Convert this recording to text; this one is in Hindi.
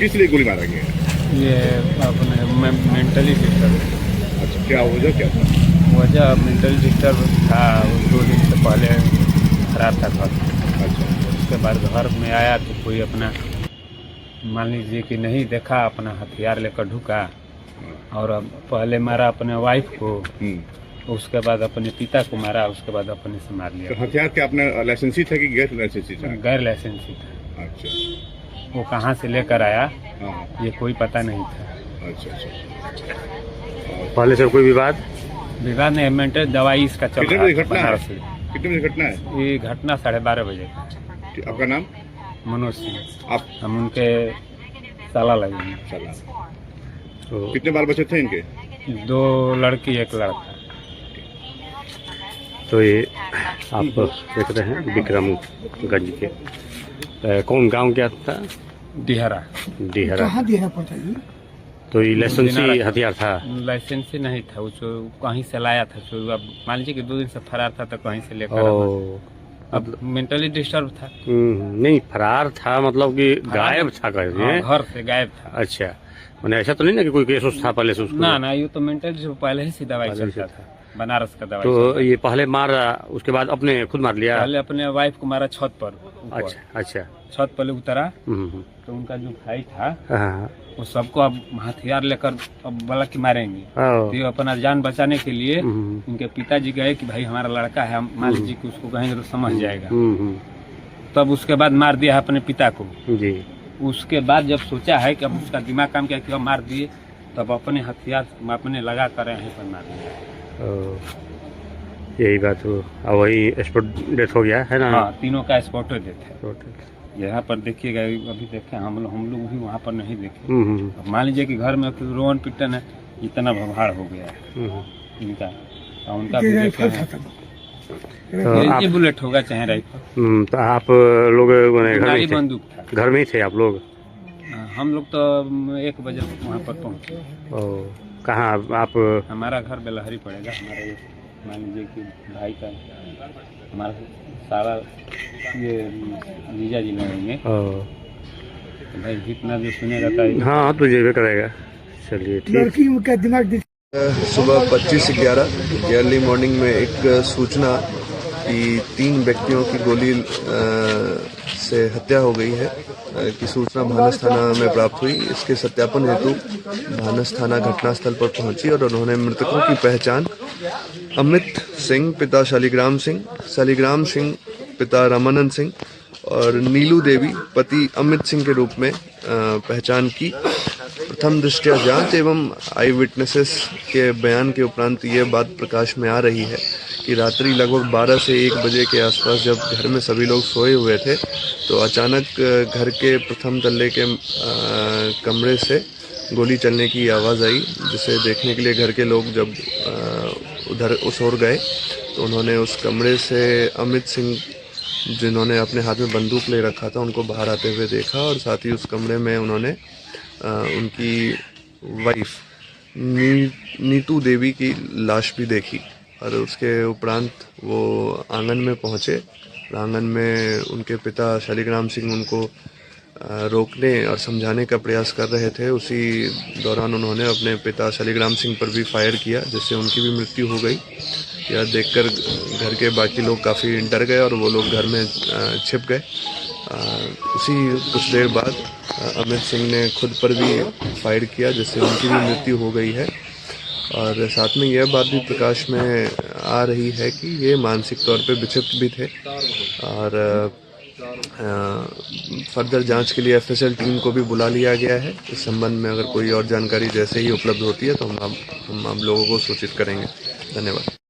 किस लिए गोली मारा गया? ये अपने मेंटली डिस्टर्ब। अच्छा, क्या वजह क्या था? वजह मेंटली डिस्टर्ब था। 2 दिन से पहले खराब था घर। अच्छा, उसके बाद घर में आया तो कोई अपना मान लीजिए कि नहीं देखा, अपना हथियार लेकर ढुका और अब पहले मारा अपने वाइफ को, उसके बाद अपने पिता को मारा, उसके बाद अपने से मार तो लिया। हथियार क्या अपना लाइसेंसी था कि गैर लाइसेंसी था? गैर लाइसेंसी था। अच्छा, वो कहाँ से लेकर आया हाँ, ये कोई पता नहीं था। अच्छा अच्छा। पहले से कोई विवाद? विवाद नहीं, मेंटल दवाई इसका चल कितने रहा बजे था घटना है? बनारस से। कितने बजे घटना है? ये घटना 12:30 बजे का। आपका नाम? मनोज सिंह। आप? हम उनके साला लगेंगे। चला। तो कितने बाल बच्चे थे इनके? 2 लड़की 1 लड़का। तो ये आप देख रहे हैं विक्रमगंज के कौन गांव क्या था? डिहरा। डिहरा। कहाँ देना पड़ता है? तो ये लाइसेंसी हथियार था? लाइसेंस नहीं था, उसको कहीं से लाया था। तो अब मान लीजिए कि 2 दिन से फरार था तो कहीं से लेकर ओ, अब मेंटली डिस्टर्ब था। नहीं फरार था मतलब कि गायब था हाँ, कहीं? घर से गायब था। अच्छा, मैंने ऐसा तो नहीं ना कि कोई केस उस था पहले से उसको? ना ये तो मेंटली पहले ही से दवाई पहले से चलता था, बनारस का दवाई तो चलता था। ये पहले मारा, उसके बाद अपने खुद मार लिया? पहले अपने वाइफ को मारा छत पर ऊपर। अच्छा अच्छा। छत पर उतरा हम्म, तो उनका जो भाई था हाँ, वो सबको अब हथियार लेकर अब बोला कि मारेंगे। हाँ, तो ये अपना जान बचाने के लिए हम्म, उनके पिताजी गए कि भाई हमारा लड़का है, हम मान लीजिए कि उसको कहेंगे तो समझ जाएगा। तब उसके बाद मार दिया अपने पिता को। जी। उसके बाद जब सोचा है कि अब उसका दिमाग काम किया कि अब मार दिए, तब अपने हथियार अपने लगा कर यहीं पर मार दिया। ओ, यही बात हो। अब वही स्पॉट डेथ हो गया है ना? हाँ, तीनों का स्पॉट डेथ है। यहाँ पर देखिएगा, अभी देखे हम लोग भी वहाँ पर नहीं देखे। अब मान लीजिए कि घर में रोवन पिटन है, इतना भगवाड़ हो गया है इनका, और उनका भी देखे हैं। तो आप बुलेट होगा चाहे राइफल। तो आप लोग घर में थे? बंदूक था। घर में ही थे आप लोग? हम लोग तो 1 बजे वहाँ पर पहुँचे। ओ, कहाँ आप? हमारा घर बेलहरी पड़ेगा। हमारा ये मान लीजिए कि भाई का, हमारा सारा ये जीजा जी लगेंगे। तो भाई जितना जो सुनेगा था। हाँ तो जेबे करेगा। चलिए ठीक। लड़की का दिमाग सुबह 25:11 अर्ली मॉर्निंग में एक सूचना कि 3 व्यक्तियों की गोली से हत्या हो गई है की सूचना भानस थाना में प्राप्त हुई। इसके सत्यापन हेतु भानस थाना घटनास्थल पर पहुंची और उन्होंने मृतकों की पहचान अमित सिंह पिता शालिग्राम सिंह पिता रामानंद सिंह और नीलू देवी पति अमित सिंह के रूप में पहचान की। प्रथम दृष्टया जांच एवं आई विटनेसेस के बयान के उपरांत ये बात प्रकाश में आ रही है कि रात्रि लगभग 12 से 1 बजे के आसपास जब घर में सभी लोग सोए हुए थे तो अचानक घर के प्रथम तल्ले के कमरे से गोली चलने की आवाज़ आई, जिसे देखने के लिए घर के लोग जब उधर उस ओर गए तो उन्होंने उस कमरे से अमित सिंह, जिन्होंने अपने हाथ में बंदूक ले रखा था, उनको बाहर आते हुए देखा और साथ ही उस कमरे में उन्होंने उनकी वाइफ नीतू देवी की लाश भी देखी। और उसके उपरांत वो आंगन में पहुंचे। आंगन में उनके पिता शालिग्राम सिंह उनको रोकने और समझाने का प्रयास कर रहे थे। उसी दौरान उन्होंने अपने पिता शालिग्राम सिंह पर भी फायर किया, जिससे उनकी भी मृत्यु हो गई। यह देखकर घर के बाकी लोग काफ़ी डर गए और वो लोग घर में छिप गए। उसी कुछ देर बाद अमित सिंह ने खुद पर भी फायर किया, जिससे उनकी भी मृत्यु हो गई है। और साथ में यह बात भी प्रकाश में आ रही है कि ये मानसिक तौर पे विक्षिप्त भी थे। और फर्दर जांच के लिए एफएसएल टीम को भी बुला लिया गया है। इस संबंध में अगर कोई और जानकारी जैसे ही उपलब्ध होती है तो हम आप लोगों को सूचित करेंगे। धन्यवाद।